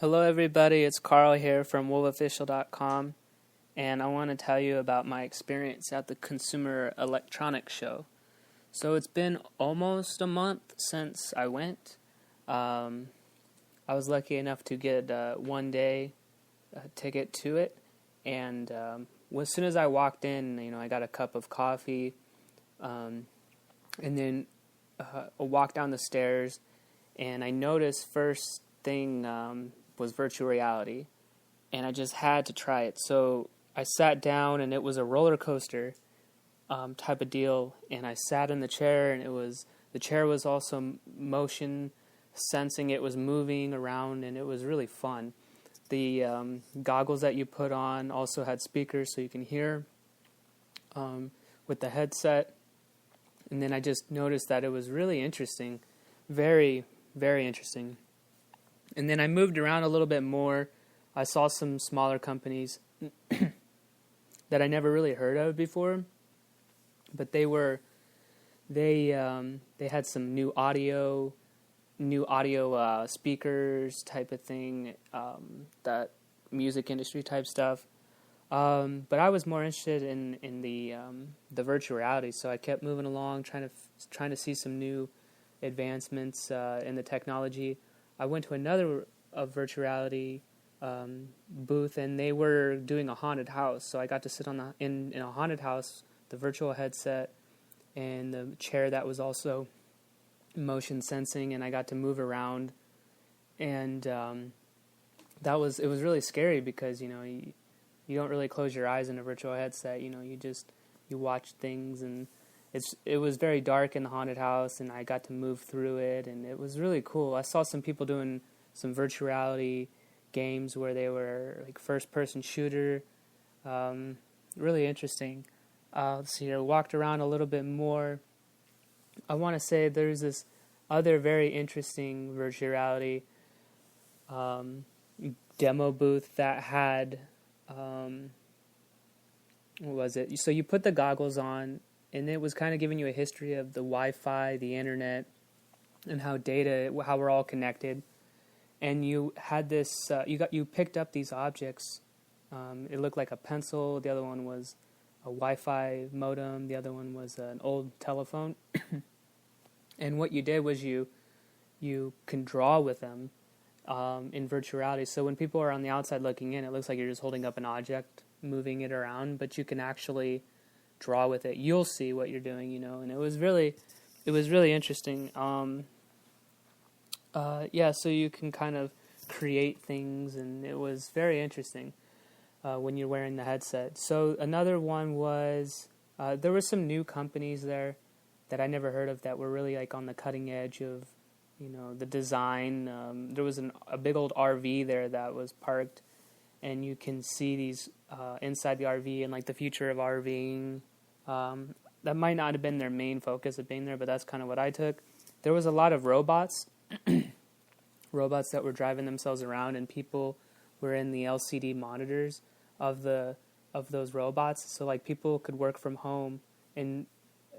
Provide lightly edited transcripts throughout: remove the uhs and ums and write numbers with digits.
Hello everybody, it's Carl here from wolfofficial.com, and I want to tell you about my experience at the Consumer Electronics Show. So it's been almost a month since I went. I was lucky enough to get a one-day ticket to it, and as soon as I walked in, I got a cup of coffee, and then I walked down the stairs, and I noticed first thing was virtual reality, and I just had to try it. So I sat down, and it was a roller coaster type of deal, and I sat in the chair, and the chair was also motion sensing. It was moving around, and it was really fun. The goggles that you put on also had speakers so you can hear with the headset, and then I just noticed that it was really interesting, very, very interesting. And then I moved around a little bit more. I saw some smaller companies that I never really heard of before, but they had some new audio speakers type of thing, that music industry type stuff. But I was more interested in the virtual reality, so I kept moving along, trying to see some new advancements in the technology. I went to another virtual reality booth, and they were doing a haunted house. So I got to sit in a haunted house, the virtual headset, and the chair that was also motion sensing, and I got to move around. And it was really scary because you don't really close your eyes in a virtual headset. You watch things, and it was very dark in the haunted house, and I got to move through it, and it was really cool. I saw some people doing some virtual reality games where they were like first-person shooter, really interesting. Let's see here, walked around a little bit more. I want to say there's this other very interesting virtual reality demo booth that had, what was it? So you put the goggles on, and it was kind of giving you a history of the Wi-Fi, the internet, and how we're all connected. And you had this, you picked up these objects. It looked like a pencil. The other one was a Wi-Fi modem. The other one was an old telephone. And what you did was you can draw with them in virtual reality. So when people are on the outside looking in, it looks like you're just holding up an object, moving it around, but you can actually draw with it. You'll see what you're doing, and it was really interesting. So you can kind of create things, and it was very interesting when you're wearing the headset. So another one was, there were some new companies there that I never heard of that were really like on the cutting edge of, the design. There was a big old RV there that was parked, and you can see these inside the RV and like the future of RVing. That might not have been their main focus of being there, but that's kind of what I took. There was a lot of robots that were driving themselves around, and people were in the LCD monitors of those robots. So like people could work from home, and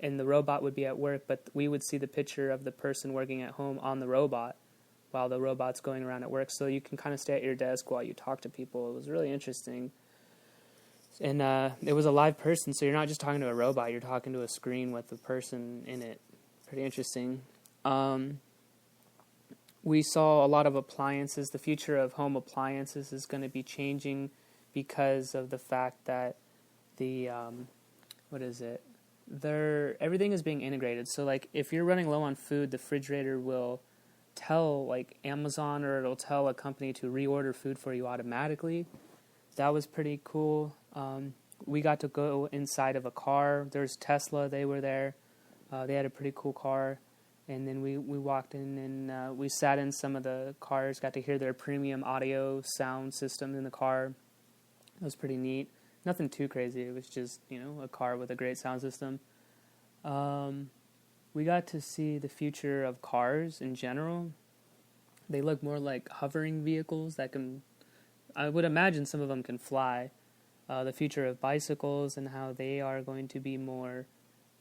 the robot would be at work, but we would see the picture of the person working at home on the robot while the robot's going around at work. So you can kind of stay at your desk while you talk to people. It was really interesting. And it was a live person, so you're not just talking to a robot, you're talking to a screen with a person in it. Pretty interesting. We saw a lot of appliances. The future of home appliances is going to be changing because of the fact that everything is being integrated. So like if you're running low on food, the refrigerator will tell like Amazon, or it'll tell a company to reorder food for you automatically. That was pretty cool. We got to go inside of a car. There's Tesla. They were there. They had a pretty cool car. And then we walked in, and we sat in some of the cars, got to hear their premium audio sound system in the car. It was pretty neat. Nothing too crazy. It was just, a car with a great sound system. We got to see the future of cars in general. They look more like hovering vehicles that I would imagine some of them can fly. The future of bicycles and how they are going to be more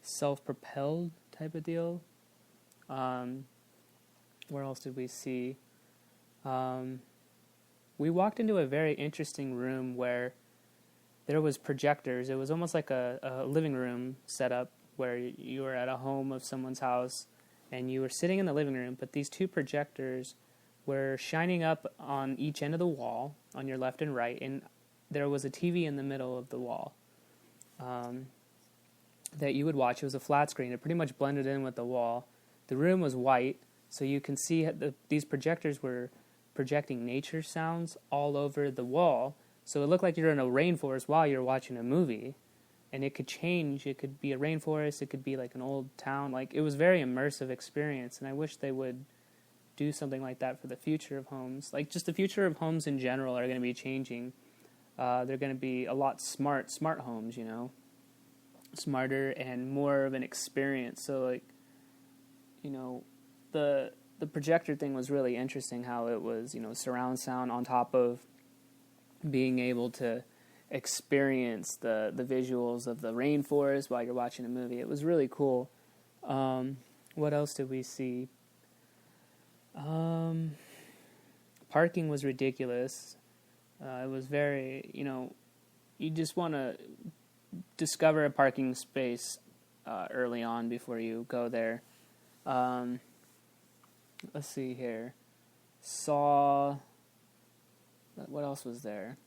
self-propelled type of deal. Where else did we see? we walked into a very interesting room where there was projectors. It was almost like a living room setup where you were at a home of someone's house and you were sitting in the living room, but these two projectors were shining up on each end of the wall, on your left and right, and there was a TV in the middle of the wall that you would watch. It was a flat screen. It pretty much blended in with the wall. The room was white, so you can see these projectors were projecting nature sounds all over the wall. So it looked like you're in a rainforest while you're watching a movie. And it could change. It could be a rainforest. It could be like an old town. Like, it was a very immersive experience, and I wish they would do something like that for the future of homes. Like, just the future of homes in general are going to be changing. They're going to be a lot smart homes, you know, smarter and more of an experience. So, like, you know, the projector thing was really interesting, how it was, you know, surround sound on top of being able to experience the visuals of the rainforest while you're watching a movie. It was really cool. What else did we see? Parking was ridiculous. It was very, you know, you just want to discover a parking space early on before you go there. Let's see here. What else was there?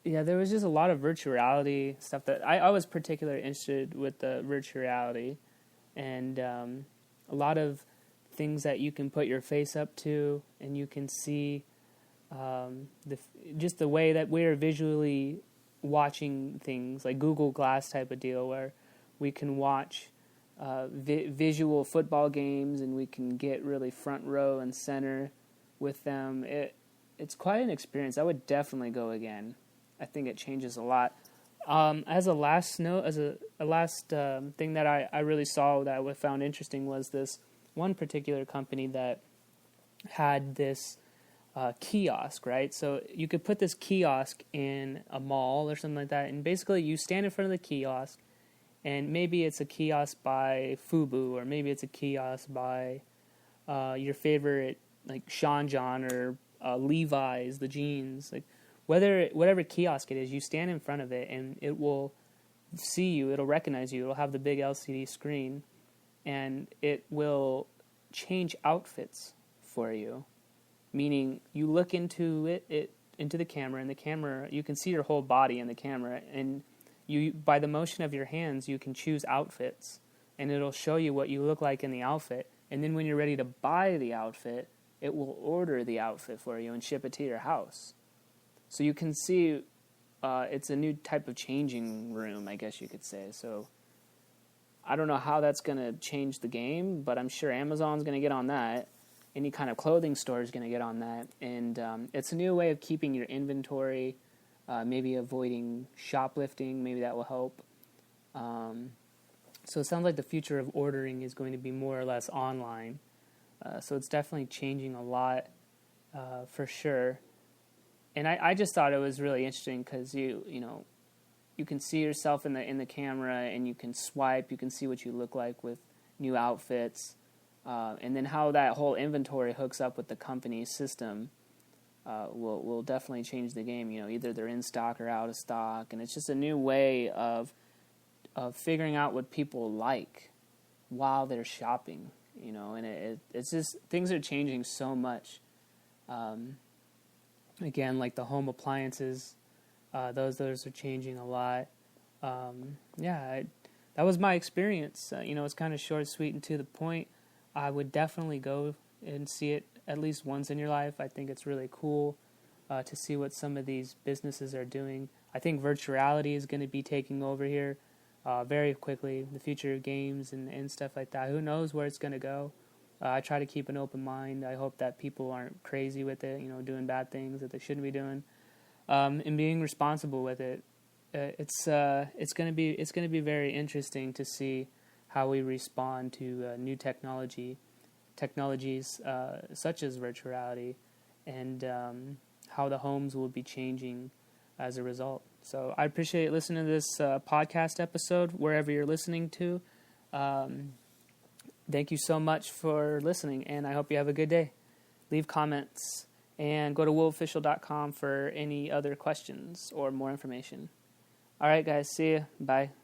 Yeah, there was just a lot of virtual reality stuff that I was particularly interested with the virtual reality, and a lot of things that you can put your face up to, and you can see just the way that we're visually watching things, like Google Glass type of deal, where we can watch visual football games, and we can get really front row and center with them. It's quite an experience. I would definitely go again. I think it changes a lot. As a last note, as a last thing that I really saw that I found interesting was this one particular company that had this kiosk, right? So you could put this kiosk in a mall or something like that, and basically you stand in front of the kiosk, and maybe it's a kiosk by Fubu, or maybe it's a kiosk by your favorite, like Sean John or Levi's, the jeans, like whatever kiosk it is, you stand in front of it and it will see you, it'll recognize you, it'll have the big LCD screen, and it will change outfits for you. Meaning you look into into the camera, and the camera, you can see your whole body in the camera, and you, by the motion of your hands, you can choose outfits, and it'll show you what you look like in the outfit, and then when you're ready to buy the outfit, it will order the outfit for you and ship it to your house. So you can see it's a new type of changing room, I guess you could say. So I don't know how that's going to change the game, but I'm sure Amazon's going to get on that. Any kind of clothing store is going to get on that. And it's a new way of keeping your inventory, maybe avoiding shoplifting. Maybe that will help. So it sounds like the future of ordering is going to be more or less online. So it's definitely changing a lot for sure. And I just thought it was really interesting because you can see yourself in the camera, and you can swipe. You can see what you look like with new outfits, and then how that whole inventory hooks up with the company's system will definitely change the game. You know, either they're in stock or out of stock, and it's just a new way of figuring out what people like while they're shopping. You know, and it's just, things are changing so much. Again, like the home appliances, those are changing a lot. That was my experience. It's kind of short, sweet, and to the point. I would definitely go and see it at least once in your life. I think it's really cool to see what some of these businesses are doing. I think virtual reality is going to be taking over here very quickly, the future of games and stuff like that. Who knows where it's going to go? I try to keep an open mind. I hope that people aren't crazy with it, doing bad things that they shouldn't be doing, and being responsible with it. It's going to be very interesting to see how we respond to new technologies such as virtual reality, and how the homes will be changing as a result. So I appreciate listening to this podcast episode wherever you're listening to. Thank you so much for listening, and I hope you have a good day. leave comments, and go to wolfofficial.com for any other questions or more information. All right, guys. See ya. Bye.